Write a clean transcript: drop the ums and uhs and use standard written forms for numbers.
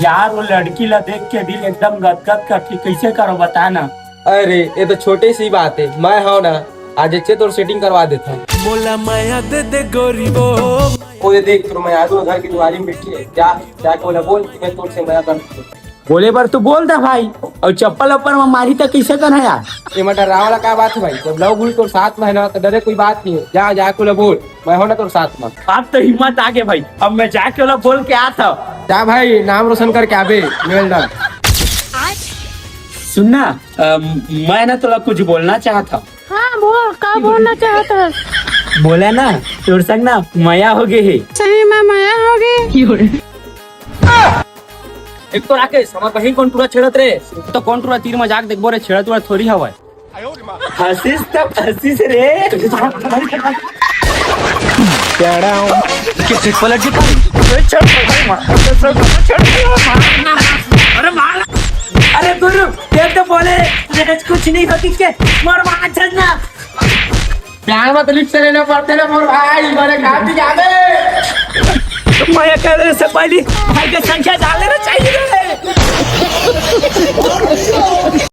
यार वो लड़की ला देख के दिल एकदम गदगद करती, कैसे करो बता ना। अरे ये तो छोटी सी बात है, मैं हूं ना, आज अच्छे तो सेटिंग करवा देता हूँ। मोला माया दे दे गरीबो। ओए देख तो मैं आदमी घर की दुआरी में बैठी है, जा जाके बोला बोल कि मैं तुझसे माया करती हूँ। बोले पर तू बोल दा भाई, और चप्पल ऊपर में मारी तो कैसे करना यार। ये मटर वाला क्या बात है भाई, जब लव गुल तो साथ में है ना तो डरे कोई बात नहीं है, जा जाके बोला बोल मैं हूं ना तो साथ में। अब तो हिम्मत आ गई भाई, अब मैं जाके वाला बोल के आता हूँ। जा भाई नाम रोशन करके आबे, वेल डन। सुनना मैं ना थोड़ा कुछ बोलना चाहता हूँ। हाँ बोल, क्या बोलना चाहता है? बोला ना तोर संग ना माया हो गई है। सही में माया हो गई। एक तो राकेश हमार बहिन कौन टूरा छेड़त रे, तो कौन टूरा तीर मजाक देखबो रे, छेड़त वाला थोड़ी हवा। हसीस तब हसीस रे। किसे पलट जी अरे मार। अरे गुरु ये तो बोले कुछ नहीं होती के मोर मार छना। प्यार मत लिख से लेना पड़ते ना मोर भाई, मेरे खाती जाबे। माया करने से पहले भाई का संख्या डाल लेना चाहिए।